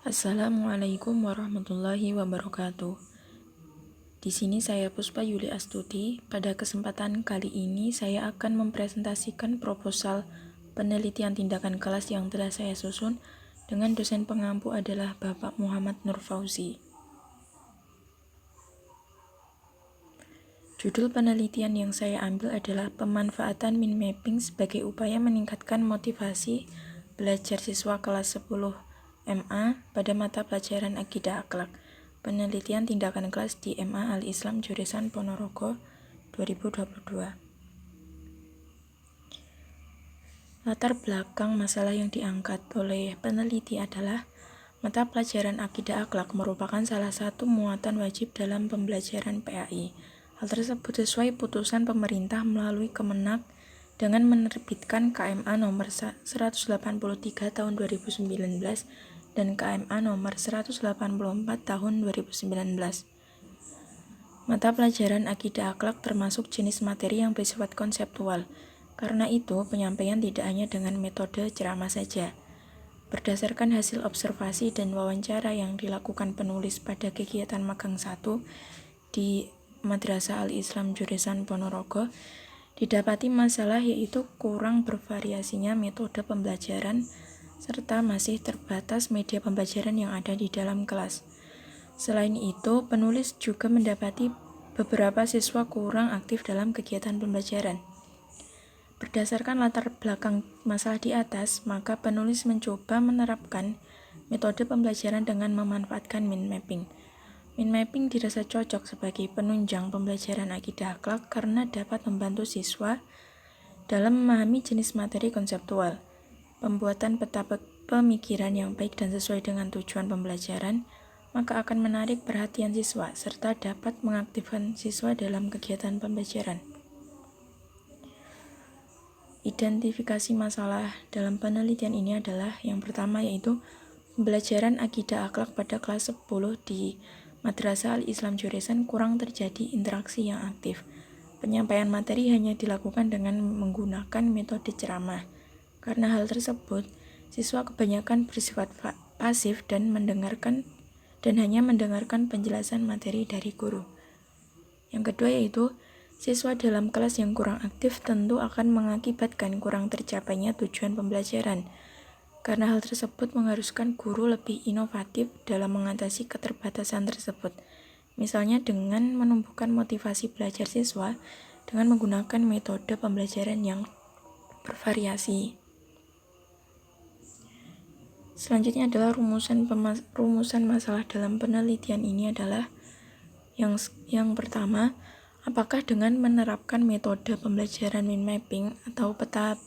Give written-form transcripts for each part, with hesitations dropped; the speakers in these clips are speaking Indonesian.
Assalamualaikum warahmatullahi wabarakatuh. Di sini saya Puspa Yuli Astuti. Pada kesempatan kali ini saya akan mempresentasikan proposal penelitian tindakan kelas yang telah saya susun dengan dosen pengampu adalah Bapak Muhammad Nur Fauzi. Judul penelitian yang saya ambil adalah pemanfaatan mind mapping sebagai upaya meningkatkan motivasi belajar siswa kelas 10 MA pada mata pelajaran Akidah Akhlak. Penelitian tindakan kelas di MA Al-Islam Jurusan Ponorogo 2022. Latar belakang masalah yang diangkat oleh peneliti adalah mata pelajaran Akidah Akhlak merupakan salah satu muatan wajib dalam pembelajaran PAI. Hal tersebut sesuai putusan pemerintah melalui Kemenak dengan menerbitkan KMA nomor 183 tahun 2019 dan KMA nomor 184 tahun 2019. Mata pelajaran Akidah Akhlak termasuk jenis materi yang bersifat konseptual. Karena itu, penyampaian tidak hanya dengan metode ceramah saja. Berdasarkan hasil observasi dan wawancara yang dilakukan penulis pada kegiatan magang 1 di Madrasah Al-Islam Jurusan Ponorogo, didapati masalah yaitu kurang bervariasinya metode pembelajaran serta masih terbatas media pembelajaran yang ada di dalam kelas. Selain itu, penulis juga mendapati beberapa siswa kurang aktif dalam kegiatan pembelajaran. Berdasarkan latar belakang masalah di atas, maka penulis mencoba menerapkan metode pembelajaran dengan memanfaatkan mind mapping. Mind mapping dirasa cocok sebagai penunjang pembelajaran Akidah Akhlak karena dapat membantu siswa dalam memahami jenis materi konseptual, pembuatan peta pemikiran yang baik dan sesuai dengan tujuan pembelajaran, maka akan menarik perhatian siswa serta dapat mengaktifkan siswa dalam kegiatan pembelajaran. Identifikasi masalah dalam penelitian ini adalah yang pertama yaitu pembelajaran Akidah Akhlak pada kelas 10 di Madrasah Al-Islam Jurusan kurang terjadi interaksi yang aktif. Penyampaian materi hanya dilakukan dengan menggunakan metode ceramah. Karena hal tersebut, siswa kebanyakan bersifat pasif dan hanya mendengarkan penjelasan materi dari guru. Yang kedua yaitu siswa dalam kelas yang kurang aktif tentu akan mengakibatkan kurang tercapainya tujuan pembelajaran. Karena hal tersebut mengharuskan guru lebih inovatif dalam mengatasi keterbatasan tersebut. Misalnya dengan menumbuhkan motivasi belajar siswa dengan menggunakan metode pembelajaran yang bervariasi. Selanjutnya adalah rumusan masalah dalam penelitian ini adalah yang pertama, apakah dengan menerapkan metode pembelajaran mind mapping atau peta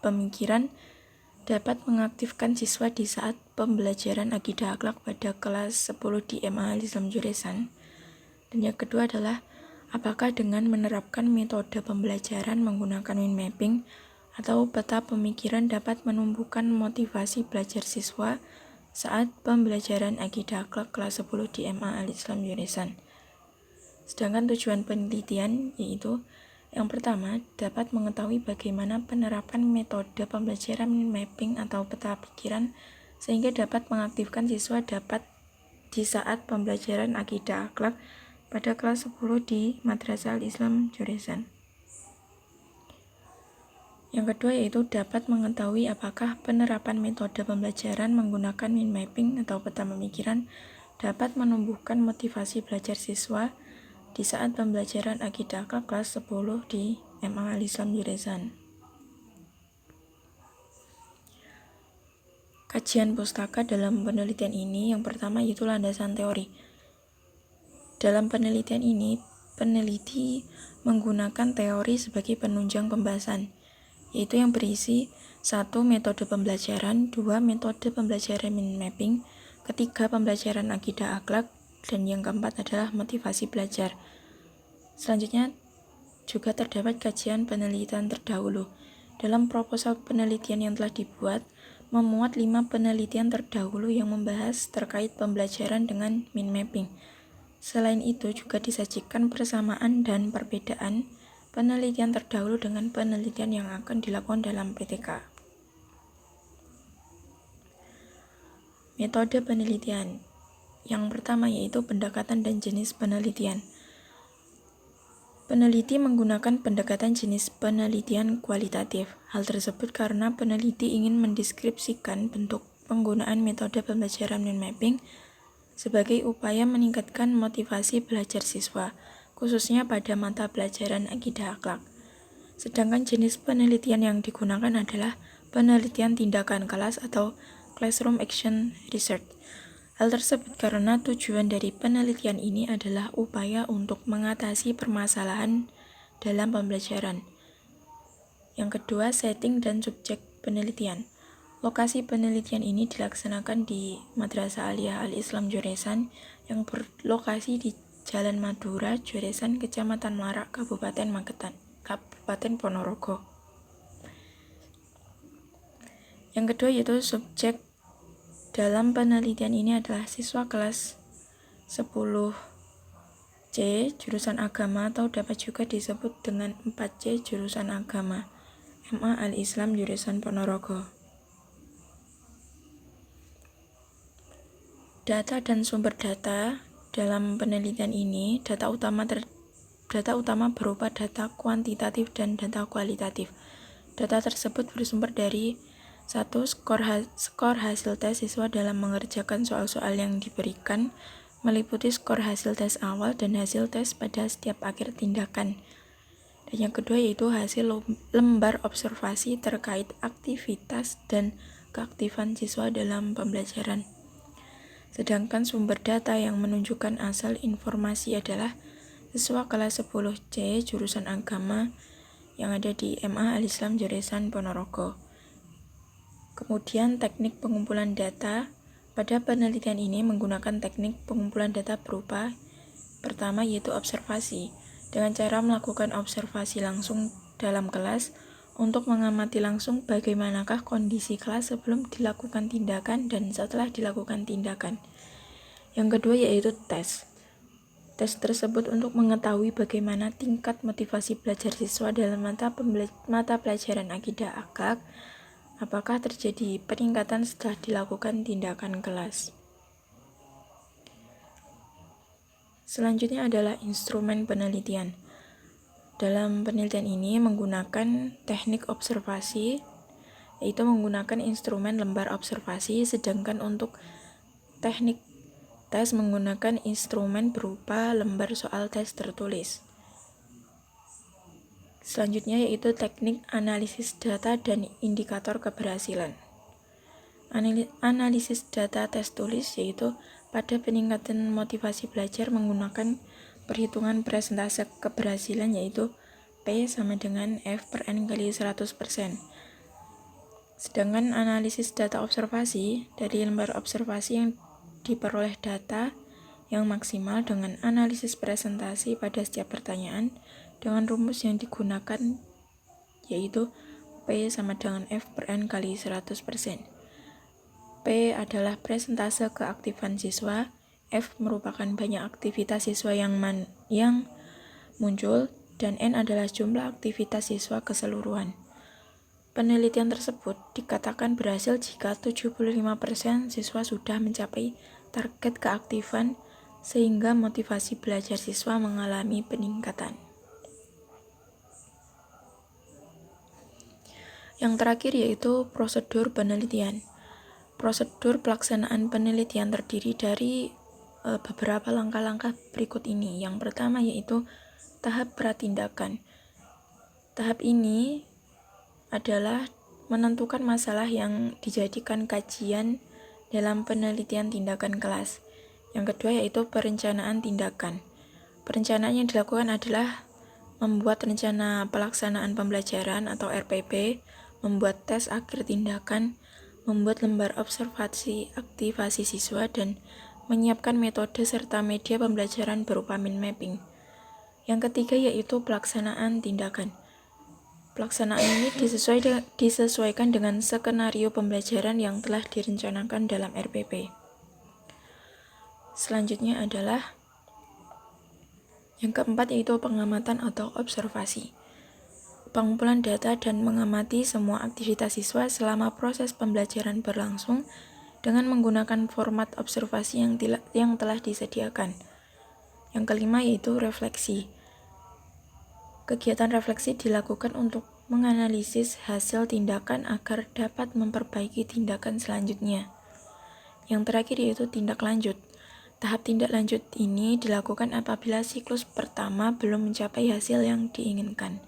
pemikiran dapat mengaktifkan siswa di saat pembelajaran Akidah Akhlak pada kelas 10 di MA Al-Islam Jurusan. Dan yang kedua adalah apakah dengan menerapkan metode pembelajaran menggunakan mind mapping atau peta pemikiran dapat menumbuhkan motivasi belajar siswa saat pembelajaran Akidah Akhlak kelas 10 di MA Al-Islam Jurusan. Sedangkan tujuan penelitian yaitu yang pertama, dapat mengetahui bagaimana penerapan metode pembelajaran mind mapping atau peta pikiran sehingga dapat mengaktifkan siswa di saat pembelajaran Akidah Akhlak pada kelas 10 di Madrasah Al-Islam Jurusan. Yang kedua yaitu dapat mengetahui apakah penerapan metode pembelajaran menggunakan mind mapping atau peta pemikiran dapat menumbuhkan motivasi belajar siswa di saat pembelajaran Akidah Akhlak kelas 10 di MA Al-Islam Jurusan. Kajian pustaka dalam penelitian ini yang pertama yaitu landasan teori. Dalam penelitian ini, peneliti menggunakan teori sebagai penunjang pembahasan, yaitu yang berisi 1. Metode pembelajaran, 2. Metode pembelajaran mind mapping, ketiga pembelajaran Akidah Akhlak, dan yang keempat adalah motivasi belajar. Selanjutnya juga terdapat kajian penelitian terdahulu. Dalam proposal penelitian yang telah dibuat, memuat 5 penelitian terdahulu yang membahas terkait pembelajaran dengan mind mapping. Selain itu juga disajikan persamaan dan perbedaan penelitian terdahulu dengan penelitian yang akan dilakukan dalam PTK. Metode penelitian. Yang pertama yaitu pendekatan dan jenis penelitian. Peneliti menggunakan pendekatan jenis penelitian kualitatif. Hal tersebut karena peneliti ingin mendeskripsikan bentuk penggunaan metode pembelajaran mind mapping sebagai upaya meningkatkan motivasi belajar siswa, khususnya pada mata pelajaran akidah akhlak. Sedangkan jenis penelitian yang digunakan adalah penelitian tindakan kelas atau classroom action research. Hal tersebut karena tujuan dari penelitian ini adalah upaya untuk mengatasi permasalahan dalam pembelajaran. Yang kedua, setting dan subjek penelitian. Lokasi penelitian ini dilaksanakan di Madrasah Aliyah Al-Islam Joresan yang berlokasi di Jalan Madura, Joresan, Kecamatan Melarak, Kabupaten Magetan, Kabupaten Ponorogo. Yang kedua yaitu subjek dalam penelitian ini adalah siswa kelas 10C jurusan agama atau dapat juga disebut dengan 4C jurusan agama, MA Al-Islam jurusan Ponorogo. Data dan sumber data dalam penelitian ini, data utama berupa data kuantitatif dan data kualitatif. Data tersebut bersumber dari 1. Skor hasil tes siswa dalam mengerjakan soal-soal yang diberikan, meliputi skor hasil tes awal dan hasil tes pada setiap akhir tindakan. Dan yang kedua yaitu hasil lembar observasi terkait aktivitas dan keaktifan siswa dalam pembelajaran. Sedangkan sumber data yang menunjukkan asal informasi adalah siswa kelas 10C jurusan agama yang ada di MA Al-Islam Joresan Ponorogo. Kemudian teknik pengumpulan data. Pada penelitian ini menggunakan teknik pengumpulan data berupa pertama yaitu observasi, dengan cara melakukan observasi langsung dalam kelas untuk mengamati langsung bagaimanakah kondisi kelas sebelum dilakukan tindakan dan setelah dilakukan tindakan. Yang kedua yaitu tes. Tes tersebut untuk mengetahui bagaimana tingkat motivasi belajar siswa dalam mata pelajaran akidah akhlak, apakah terjadi peningkatan setelah dilakukan tindakan kelas. Selanjutnya adalah instrumen penelitian. Dalam penelitian ini menggunakan teknik observasi, yaitu menggunakan instrumen lembar observasi, sedangkan untuk teknik tes menggunakan instrumen berupa lembar soal tes tertulis. Selanjutnya yaitu teknik analisis data dan indikator keberhasilan. Analisis data tes tulis yaitu pada peningkatan motivasi belajar menggunakan perhitungan persentase keberhasilan yaitu P sama dengan F per N kali 100%. Sedangkan analisis data observasi dari lembar observasi yang diperoleh data yang maksimal dengan analisis presentasi pada setiap pertanyaan dengan rumus yang digunakan yaitu P sama dengan F per N kali 100%. P adalah presentase keaktifan siswa, F merupakan banyak aktivitas siswa yang muncul, dan N adalah jumlah aktivitas siswa keseluruhan. Penelitian tersebut dikatakan berhasil jika 75% siswa sudah mencapai target keaktifan sehingga motivasi belajar siswa mengalami peningkatan. Yang terakhir yaitu prosedur penelitian. Prosedur pelaksanaan penelitian terdiri dari beberapa langkah-langkah berikut ini. Yang pertama yaitu tahap pratindakan. Tahap ini adalah menentukan masalah yang dijadikan kajian dalam penelitian tindakan kelas. Yang kedua yaitu perencanaan tindakan. Perencanaan yang dilakukan adalah membuat rencana pelaksanaan pembelajaran atau RPP, membuat tes akhir tindakan, membuat lembar observasi aktivasi siswa, dan menyiapkan metode serta media pembelajaran berupa mind mapping. Yang ketiga yaitu pelaksanaan tindakan. Pelaksanaan ini disesuaikan dengan skenario pembelajaran yang telah direncanakan dalam RPP. Selanjutnya adalah yang keempat yaitu pengamatan atau observasi. Pengumpulan data dan mengamati semua aktivitas siswa selama proses pembelajaran berlangsung dengan menggunakan format observasi yang telah disediakan. Yang kelima yaitu refleksi. Kegiatan refleksi dilakukan untuk menganalisis hasil tindakan agar dapat memperbaiki tindakan selanjutnya. Yang terakhir yaitu tindak lanjut. Tahap tindak lanjut ini dilakukan apabila siklus pertama belum mencapai hasil yang diinginkan.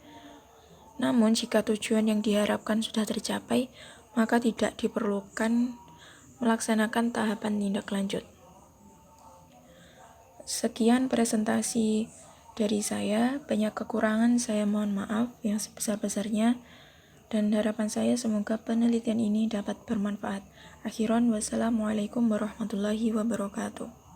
Namun, jika tujuan yang diharapkan sudah tercapai, maka tidak diperlukan melaksanakan tahapan tindak lanjut. Sekian presentasi dari saya. Banyak kekurangan, saya mohon maaf yang sebesar-besarnya. Dan harapan saya semoga penelitian ini dapat bermanfaat. Akhiran, wassalamualaikum warahmatullahi wabarakatuh.